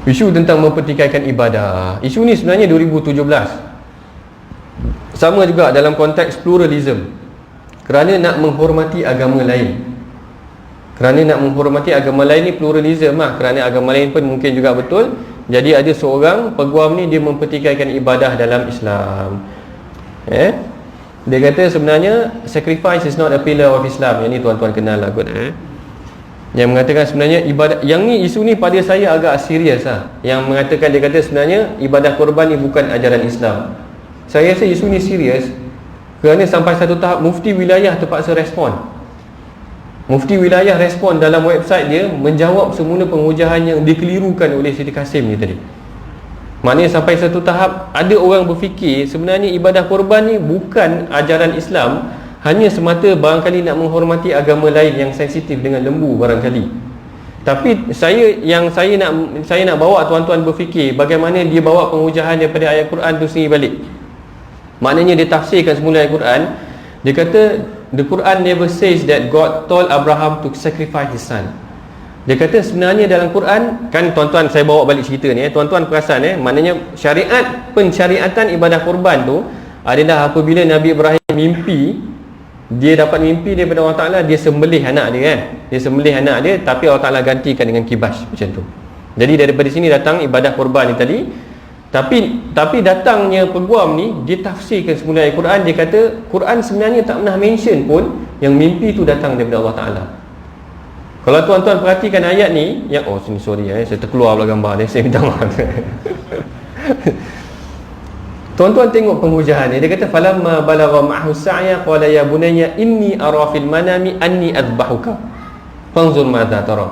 Isu tentang mempertikaikan ibadah, isu ni sebenarnya 2017. Sama juga dalam konteks pluralism, kerana nak menghormati agama lain. Kerana nak menghormati agama lain ni pluralism lah. Kerana agama lain pun mungkin juga betul. Jadi ada seorang peguam ni, dia mempertikaikan ibadah dalam Islam. Dia kata sebenarnya sacrifice is not a pillar of Islam. Yang ni tuan-tuan kenal lah kot. Yang mengatakan sebenarnya ibadah, yang ni isu ni pada saya agak serius lah. Yang mengatakan, dia kata sebenarnya ibadah korban ni bukan ajaran Islam. Saya rasa isu ni serius kerana sampai satu tahap mufti wilayah terpaksa respon. Mufti wilayah respon dalam website dia, menjawab semula penghujahan yang dikelirukan oleh Siti Kasim ni tadi. Maknanya sampai satu tahap ada orang berfikir sebenarnya ibadah korban ni bukan ajaran Islam, hanya semata barangkali nak menghormati agama lain yang sensitif dengan lembu barangkali. Tapi saya nak bawa tuan-tuan berfikir bagaimana dia bawa penghujahan daripada ayat Quran tu sendiri balik. Maknanya dia tafsirkan semula ayat Quran. Dia kata the Quran never says that God told Abraham to sacrifice his son. Dia kata sebenarnya dalam Quran, kan tuan-tuan saya bawa balik cerita ni, tuan-tuan perasan maknanya pensyariatan ibadah korban tu adalah apabila Nabi Ibrahim mimpi, dia dapat mimpi daripada Allah Ta'ala, dia sembelih anak dia kan. Dia sembelih anak dia, tapi Allah Ta'ala gantikan dengan kibas macam tu. Jadi daripada sini datang ibadah korban ni tadi. Tapi datangnya peguam ni, dia tafsirkan semula ayat Quran. Dia kata Quran sebenarnya tak pernah mention pun yang mimpi tu datang daripada Allah Ta'ala. Kalau tuan-tuan perhatikan ayat ni yang, saya terkeluar pula gambar dia, saya minta maaf. Tuan-tuan tengok penghujahan ni. Dia kata falamma balagha ma'ahu sa'ya qala ya bunayya inni ara fil manami anni adbahuka fanzur madza tara.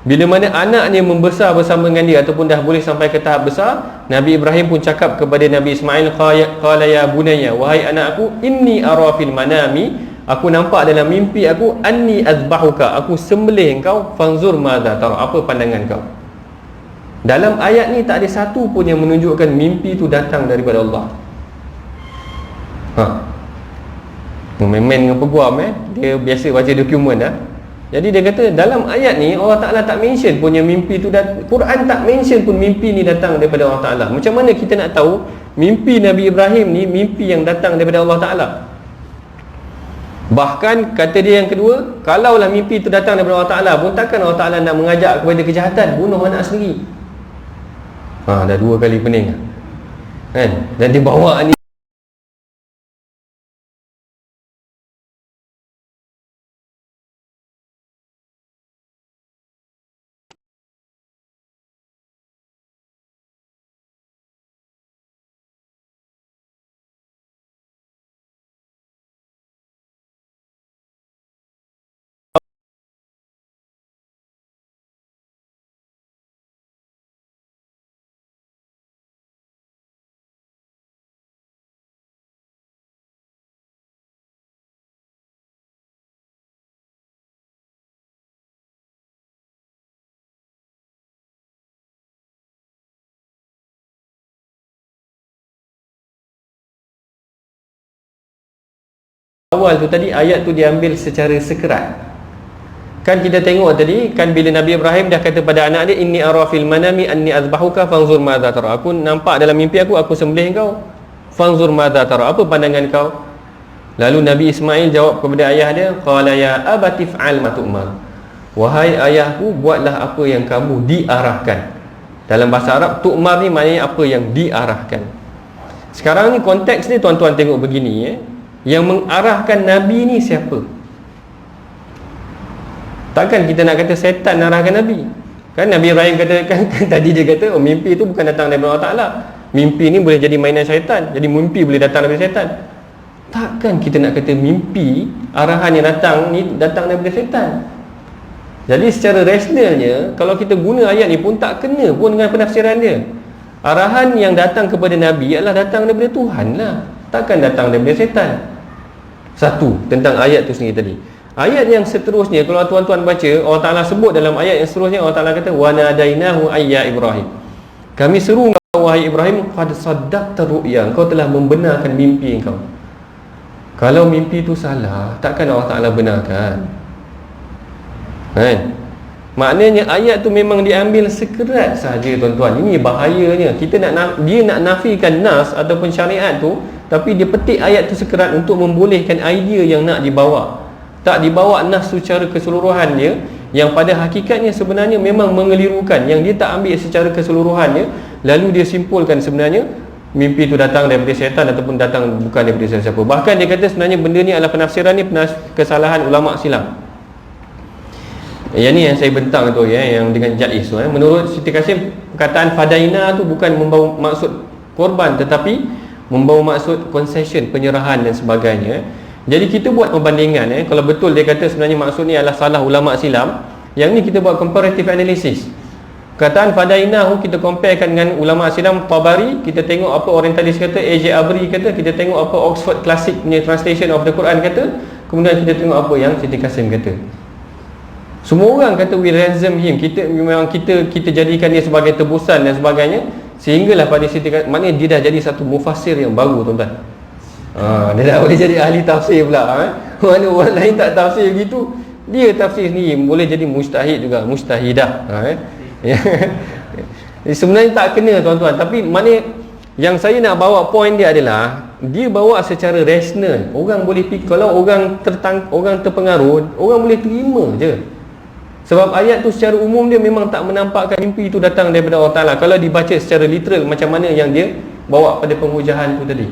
Bila mana anaknya membesar bersama dengan dia ataupun dah boleh sampai ke tahap besar, Nabi Ibrahim pun cakap kepada Nabi Ismail, qala ya bunayya, wahai anak aku, inni ara fil manami, aku nampak dalam mimpi aku, anni azbahuka, aku sembelih engkau, fanzur madza tara, apa pandangan kau. Dalam ayat ni tak ada satu pun yang menunjukkan mimpi tu datang daripada Allah. Main-main dengan peguam dia biasa baca dokumen Jadi dia kata dalam ayat ni Allah Ta'ala tak mention pun yang mimpi tu Quran tak mention pun mimpi ni datang daripada Allah Ta'ala. Macam mana kita nak tahu mimpi Nabi Ibrahim ni mimpi yang datang daripada Allah Ta'ala? Bahkan kata dia yang kedua, kalaulah mimpi tu datang daripada Allah Ta'ala pun takkan Allah Ta'ala nak mengajak kepada kejahatan, bunuh anak sendiri. Dah 2 kali pening kan? Dan dia bawa ni awal tu tadi, ayat tu diambil secara sekerat. Kan kita tengok tadi, kan bila Nabi Ibrahim dah kata pada anak dia, inni ara fil manami anni azbahuka fanzur madza tara, aku nampak dalam mimpi aku sembelih kau, fanzur madza tara, apa pandangan kau? Lalu Nabi Ismail jawab kepada ayah dia, qala ya abati fa'al ma tu'mar, wahai ayahku, buatlah apa yang kamu diarahkan. Dalam bahasa Arab, tu'mar ni maknanya apa yang diarahkan. Sekarang ni konteks ni tuan-tuan tengok begini yang mengarahkan Nabi ni siapa? Takkan kita nak kata setan arahkan Nabi? Kan Nabi Ibrahim kata kan tadi dia kata mimpi tu bukan datang daripada Allah Ta'ala. Mimpi ni boleh jadi mainan syaitan. Jadi mimpi boleh datang daripada syaitan. Takkan kita nak kata mimpi arahan yang datang ni datang daripada syaitan. Jadi secara rasionalnya kalau kita guna ayat ni pun tak kena pun dengan penafsiran dia. Arahan yang datang kepada Nabi adalah datang daripada Tuhan lah, takkan datang daripada syaitan. Satu, tentang ayat tu sendiri tadi. Ayat yang seterusnya, kalau tuan-tuan baca, Allah Ta'ala sebut dalam ayat yang seterusnya, Allah Ta'ala kata wa nadainahu ayya Ibrahim, kami seru engkau wahai Ibrahim, qad saddaqta ru'ya, engkau telah membenarkan mimpi engkau. Kalau mimpi tu salah, takkan Allah Ta'ala benarkan kan? Maknanya ayat tu memang diambil sekerat saja tuan-tuan. Ini bahayanya. Dia nak nafikan nas ataupun syariat tu, tapi dia petik ayat tu sekerat untuk membolehkan idea yang nak dibawa. Tak dibawa nas secara keseluruhannya, yang pada hakikatnya sebenarnya memang mengelirukan, yang dia tak ambil secara keseluruhannya, lalu dia simpulkan sebenarnya mimpi itu datang daripada syaitan ataupun datang bukan daripada siapa. Bahkan dia kata sebenarnya benda ni adalah penafsiran ni kesalahan ulama silam. Yang ni yang saya bentang tu yang dengan Jaiz tu. Menurut Siti Kasim, perkataan fadaina tu bukan membawa maksud korban, tetapi membawa maksud concession, penyerahan dan sebagainya. Jadi kita buat perbandingan. Kalau betul dia kata sebenarnya maksud ni adalah salah ulama silam, yang ni kita buat comparative analysis. Perkataan fadainahu kita comparekan dengan ulama silam Tabari, kita tengok apa orientalis kata, A.J. Abri kata, kita tengok apa Oxford Classic punya translation of the Quran kata, kemudian kita tengok apa yang Siti Kasim kata. Semua orang kata we ransom him, kita jadikan dia sebagai tebusan dan sebagainya, sehinggalah pada Siti Kasim, maknanya dia dah jadi satu mufassir yang baru tuan-tuan. Dia dah boleh jadi ahli tafsir pula. Mana orang lain tak tafsir gitu, dia tafsir sendiri, boleh jadi mujtahid juga, mujtahidah. Sebenarnya tak kena tuan-tuan, tapi maknanya yang saya nak bawa point dia adalah dia bawa secara rasional. Orang boleh fikir, kalau orang terpengaruh, orang boleh terima je. Sebab ayat tu secara umum dia memang tak menampakkan mimpi itu datang daripada Allah Ta'ala, kalau dibaca secara literal macam mana yang dia bawa pada penghujahan tu tadi.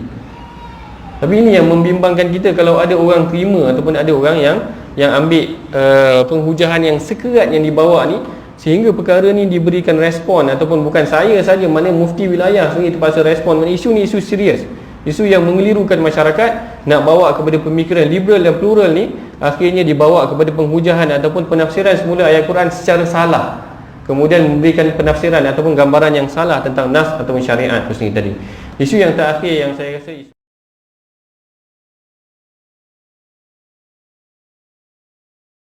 Tapi ini yang membimbangkan kita, kalau ada orang terima ataupun ada orang yang ambil penghujahan yang sekerat yang dibawa ni, sehingga perkara ni diberikan respon, ataupun bukan saya saja, mana mufti wilayah sendiri terpaksa respon. Isu ni isu serius, isu yang mengelirukan masyarakat, nak bawa kepada pemikiran liberal dan plural ni, akhirnya dibawa kepada penghujahan ataupun penafsiran semula ayat Quran secara salah, kemudian memberikan penafsiran ataupun gambaran yang salah tentang nas ataupun syariat itu sendiri tadi. Isu yang terakhir yang saya rasa